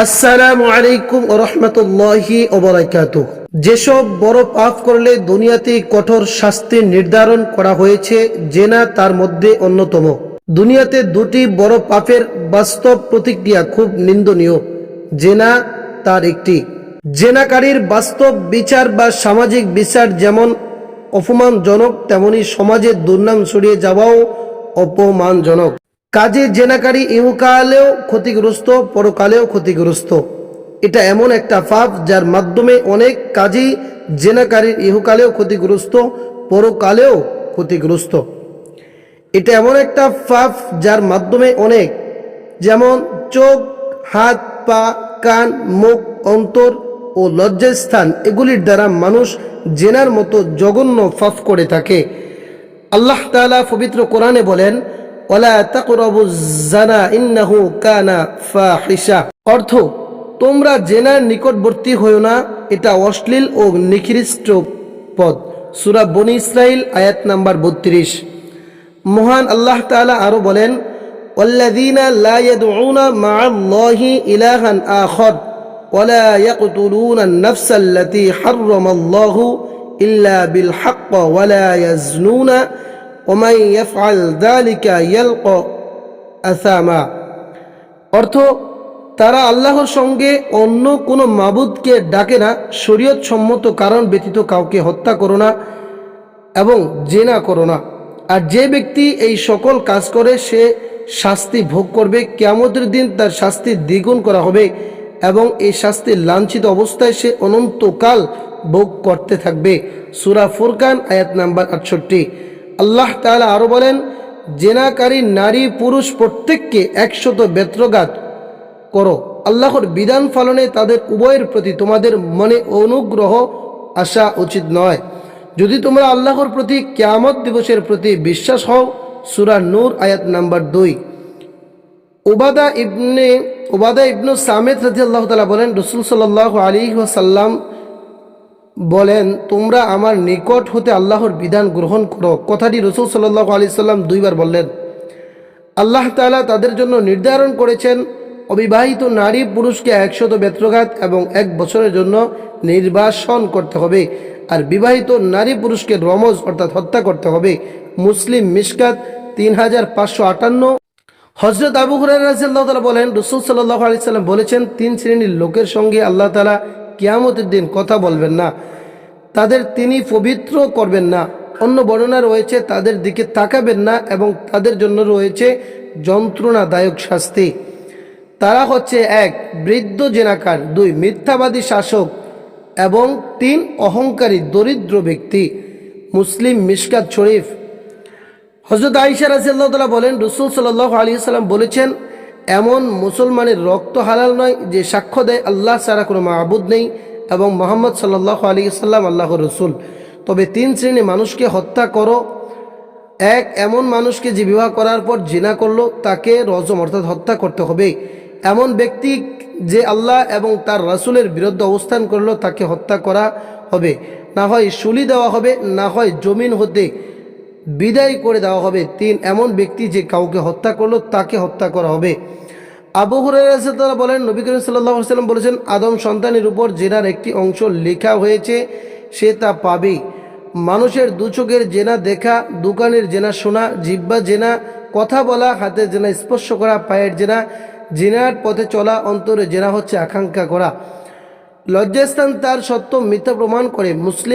আসসালামু আলাইকুম ওয়া রাহমাতুল্লাহি ওয়া বারাকাতুহু। যেসব বড় পাপ করলে দুনিয়াতে কঠোর শাস্তি নির্ধারণ করা হয়েছে, জেনা তার মধ্যে অন্যতম। দুনিয়াতে দুটি বড় পাপের বাস্তব প্রতিক্রিয়া খুব নিন্দনীয়। জেনা তার একটি। জেনাকারীর বাস্তব বিচার বা সামাজিক বিচার যেমন অপমানজনক, তেমনি সমাজে দুর্নাম ছড়িয়ে যাওয়াও অপমানজনক। কাজে জেনাকারী ইহকালেও ক্ষতিগ্রস্ত, পরকালেও ক্ষতিগ্রস্ত। এটা এমন একটা পাপ যার মাধ্যমে অনেক কাজী জেনাকারীর ইহকালেও ক্ষতিগ্রস্ত, পরকালেও ক্ষতিগ্রস্ত। এটা এমন একটা পাপ যার মাধ্যমে অনেক, যেমন চোখ, হাত, পা, কান, মুখ, অন্তর ও লজ্জাস্থান, এগুলির দ্বারা মানুষ জেনার মতো জঘন্য পাপ করে থাকে। আল্লাহ তাআলা পবিত্র কোরআনে বলেন, ওয়ালা তাকরাবুজ যানা ইন্নাহু কানা ফাহিশা। অর্থ, তোমরা জেনার নিকটবর্তী হইও না, এটা অশ্লীল ও নিকৃষ্ট পদ। সূরা বনী ইসরাঈল আয়াত নাম্বার 32। মহান আল্লাহ তাআলা আরো বলেন, ওয়াল্লাযীনা লা ইয়াদউনা মা'আল্লাহি ইলাহান আখার ওয়ালা ইয়াকতুলুনা আন-নাফসাল্লাতী হাররামাল্লাহু ইল্লা বিল হাক্ক ওয়ালা ইয়াজনুনা ওমান ইয়াফআল যালিকা ইয়ালকা আসামা। অর্থ, তারা আল্লাহর সঙ্গে অন্য কোনো মাবুদকে ডাকে না, শরীয়ত সম্মত কারণ ব্যতীত কাউকে হত্যা করো না এবং জেনা করো না। আর যে ব্যক্তি এই সকল কাজ করে সে শাস্তি ভোগ করবে। কিয়ামতের দিন তার শাস্তি দ্বিগুণ করা হবে এবং এই শাস্তি লাঞ্ছিত অবস্থায় সে অনন্তকাল ভোগ করতে থাকবে। সূরা ফুরকান আয়াত নাম্বার 68। আল্লাহ তাআলা আরো বলেন, জেনাকারী নারী পুরুষ প্রত্যেককে 100 বেত্রাঘাত করো। আল্লাহর বিধান পালনে তাদের উভয়ের প্রতি তোমাদের মনে অনুগ্রহ আসা উচিত নয়, যদি তোমরা আল্লাহর প্রতি কিয়ামত দিবসের প্রতি বিশ্বাস হও। সূরা নূর আয়াত নাম্বার 2। উবাদা ইবনু সামিত রাদিয়াল্লাহু তাআলা বলেন, রাসূল সাল্লাল্লাহু আলাইহি ওয়াসাল্লাম বলেন, তোমরা আমার নিকট হতে আল্লাহর বিধান গ্রহণ করো। কথাটি রাসূল সাল্লাল্লাহু আলাইহি ওয়াসাল্লাম 2 বার বললেন। আল্লাহ তাআলা তাদের জন্য নির্ধারণ করেছেন, অবিবাহিত নারী পুরুষকে 100 বেত্রাঘাত এবং 1 বছরের জন্য নির্বাসন করতে হবে, আর বিবাহিত নারী পুরুষকে রমজ অর্থাৎ হত্যা করতে হবে। মুসলিম মিশকাত 3558। হযরত আবু হুরায়রা রাদিয়াল্লাহু তাআলা বলেন, রাসূল সাল্লাল্লাহু আলাইহি ওয়াসাল্লাম বলেছেন, 3 শ্রেণীর লোকের সঙ্গে আল্লাহ তাআলা কিয়ামতের দিন কথা বলবেন না, তাদের তিনি পবিত্র করবেন না। অন্য বর্ণনা রয়েছে, তাদের দিকে তাকাবেন না এবং তাদের জন্য রয়েছে যন্ত্রণাদায়ক শাস্তি। তারা হচ্ছে 1 বৃদ্ধ জেনাকার, 2 মিথ্যাবাদী শাসক এবং 3 অহংকারী দরিদ্র ব্যক্তি। মুসলিম মিশকাত শরীফ। হযরত আয়েশা রাদিয়াল্লাহু তাআলা বলেন, রাসূল সাল্লাল্লাহু আলাইহি ওয়াসাল্লাম বলেছেন, এমন মুসলমানের রক্ত হালাল নয় যে সাক্ষ্য দেয় আল্লাহ ছাড়া কোনো মাবুদ নেই এবং মুহাম্মদ সাল্লাল্লাহু আলাইহি ওয়াসাল্লাম আল্লাহর রাসূল। তবে 3 শ্রেণীর মানুষকে হত্যা করো। 1 এমন মানুষকে যে বিবাহ করার পর জিনা করলো, তাকে রজম অর্থাৎ হত্যা করতে হবে। এমন ব্যক্তি যে আল্লাহ এবং তার রাসূলের বিরুদ্ধে অবস্থান করলো, তাকে হত্যা করা হবে। না হয় শুলি দেওয়া হবে, না হয় জমিন হতে বিদায় করে দেওয়া হবে। 3 এমন ব্যক্তি যে কাউকে হত্যা করলো, তাকে হত্যা করা হবে। আবু হুরায়রা রাদিয়াল্লাহু বলেন, নবী করিম সাল্লাল্লাহু আলাইহি ওয়াসাল্লাম বলেছেন, আদম সন্তানের উপর জেনার একটি অংশ লেখা হয়েছে, সে তা পাবে। মানুষের 2 চোখের জেনা দেখা, দোকানের জেনা শোনা, জিহ্বা জেনা, কথা বলা, হাতের জেনা স্পর্শ করা, পায়ের জেনা, জিনার পথে চলা, অন্তরে জেনা হচ্ছে আকাঙ্ক্ষা করা। লজ্জাস্থান তার সত্য মিথ্যা প্রমাণ করে। মুসলিম